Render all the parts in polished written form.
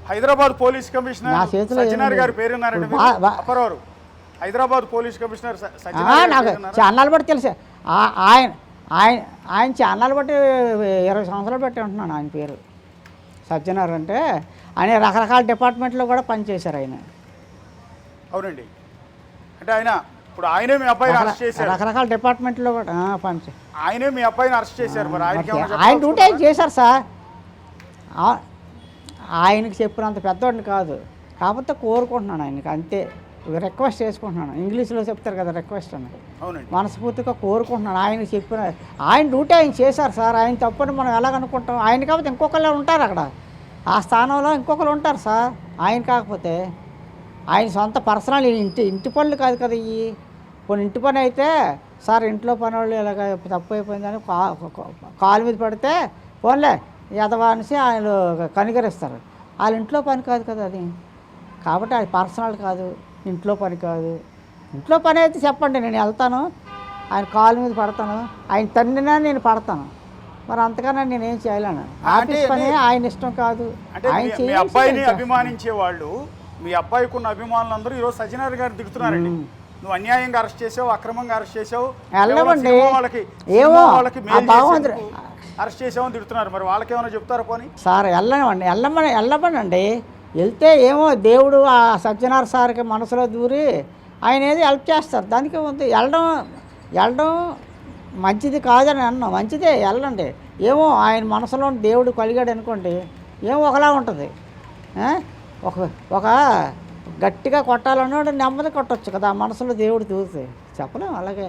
Hyderabad police commissioner Sajjanar గారి పేరు అప్పరవారు. Hyderabad police commissioner నాకు ఛానల్ బట్టి తెలుసు. ఆయన ఆయన ఆయన ఛానల్ బట్టి 20 సంవత్సరాలు బట్టి ఉంటున్నాను ఆయన పేరు. సజ్జనార్ అంటే ఆయన రకరకాల డిపార్ట్మెంట్లో కూడా పనిచేశారు ఆయన. అవునండి. అంటే ఆయన ఇప్పుడు ఆయనే మీ అబ్బాయిని అరెస్ట్ చేశారు. రకరకాల డిపార్ట్మెంట్లో కూడా పనిచేశారు. ఆయనే మీ అబ్బాయిని అరెస్ట్ చేశారు. మరి ఆయన డ్యూటీ ఆయన చేశారు సార్. ఆయనకి చెప్పినంత పెద్దవాడిని కాదు, కాకపోతే కోరుకుంటున్నాను ఆయనకి, అంతే. రిక్వెస్ట్ చేసుకుంటున్నాను. ఇంగ్లీష్లో చెప్తారు కదా రిక్వెస్ట్ అని, మనస్ఫూర్తిగా కోరుకుంటున్నాను. ఆయనకి చెప్పిన ఆయన డ్యూటీ ఆయన చేశారు సార్. ఆయన తప్పని మనం ఎలాగనుకుంటాం? ఆయన కాకపోతే ఇంకొకళ్ళు ఉంటారు అక్కడ, ఆ స్థానంలో ఇంకొకరు ఉంటారు సార్. ఆయన కాకపోతే ఆయన సొంత పర్సనల్ ఇంటి పనులు కాదు కదా ఇవి. కొన్ని ఇంటి పని అయితే సార్ ఇంట్లో పని వాళ్ళు ఇలాగ తప్పు అయిపోయిందని కాలు మీద పడితే పోన్లే ఎదవా అనేసి ఆయన కనికరిస్తారు. వాళ్ళ ఇంట్లో పని కాదు కదా అది. కాబట్టి అది పర్సనల్ కాదు, ఇంట్లో పని కాదు. ఇంట్లో పని అయితే చెప్పండి, నేను వెళ్తాను, ఆయన కాలు మీద పడతాను, ఆయన తన్నినా నేను పడతాను. మరి అంతకన్నా నేనేం చేయలేను. ఆఫీస్ పని ఆయన ఇష్టం కాదు. మీ అబ్బాయిని అభిమానించే వాళ్ళు, మీ అబ్బాయికి ఉన్న అభిమానులందరూ ఈరోజు సజ్జనార్ గారు దిగుతున్నారండి. నువ్వు అన్యాయంగా అరెస్ట్ చేసావు, అక్రమంగా అరెస్ట్ చేసావు, వెళ్ళమండి ఏమో అరెస్ట్ చేసామని తిడుతున్నారు. మరి వాళ్ళకి ఏమైనా చెప్తారా పోనీ? సార్ వెళ్ళమనండి. వెళ్తే ఏమో దేవుడు ఆ సజ్జనార్ సార్కి మనసులో దూరి ఆయన ఏది హెల్ప్ చేస్తారు. దానికి ఉంది. వెళ్ళడం మంచిది కాదని అన్నాం, మంచిదే, వెళ్ళండి. ఏమో ఆయన మనసులో దేవుడు కలిగాడు అనుకోండి, ఏమో ఒకలా ఉంటుంది. ఒక గట్టిగా కొట్టాలన్నాడు, నెమ్మది కొట్టచ్చు కదా, ఆ మనసులో దేవుడు దూరితే. చెప్పలేము అలాగే.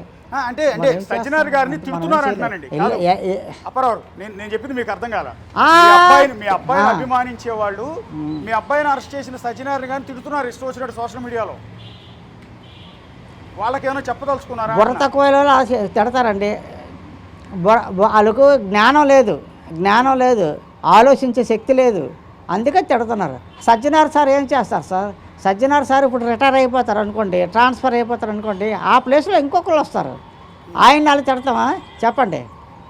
అంటే సజ్జనార్ గారిని తిడుతున్నారు అంటున్నానండి. అప్పరవారు, నేను చెప్పింది మీకు అర్థం కాల. మీ అబ్బాయిని అభిమానించే వాళ్ళు మీ అబ్బాయిని అరెస్ట్ చేసిన సజ్జనార్ గారిని తిడుతున్నారు ఇష్టం వచ్చినట్టు సోషల్ మీడియాలో. వాళ్ళకి ఏమైనా చెప్పదలుచుకున్నారా? బుర్ర తక్కువ తిడతారండి. వాళ్ళకు జ్ఞానం లేదు, ఆలోచించే శక్తి లేదు, అందుకే తిడుతున్నారు. సజ్జనార్ సార్ ఏం చేస్తారు సార్? సజ్జనార్ సార్ ఇప్పుడు రిటైర్ అయిపోతారు అనుకోండి, ట్రాన్స్ఫర్ అయిపోతారు అనుకోండి, ఆ ప్లేస్లో ఇంకొకరు వస్తారు. ఆయన అలా తిడతామా చెప్పండి?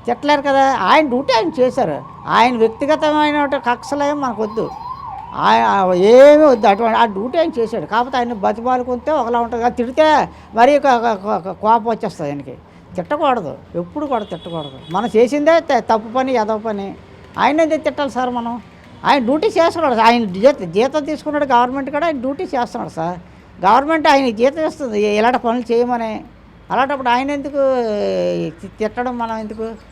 తిట్టలేరు కదా. ఆయన డ్యూటీ ఆయన చేశారు. ఆయన వ్యక్తిగతమైన కక్షలేం మనకు వద్దు, ఏమీ వద్దు. అటువంటి ఆ డ్యూటీ ఆయన చేశాడు. కాకపోతే ఆయన బతిమాలుకుంటే ఒకలా ఉంటుంది కదా, తిడితే మరీ కోపం వచ్చేస్తుంది ఆయనకి. తిట్టకూడదు, ఎప్పుడు కూడా తిట్టకూడదు. మనం చేసిందే తప్పు పని, ఎదవ పని. ఆయన ఎందుకు తిట్టాలి సార్? మనం ఆయన డ్యూటీ చేస్తున్నాడు. ఆయన జీతం తీసుకున్నాడు గవర్నమెంట్ కూడా, ఆయన డ్యూటీ చేస్తున్నాడు సార్. గవర్నమెంట్ ఆయన జీతం ఇస్తుంది ఇలాంటి పనులు చేయమని. అలాంటప్పుడు ఆయన ఎందుకు తిట్టడం, మనం ఎందుకు?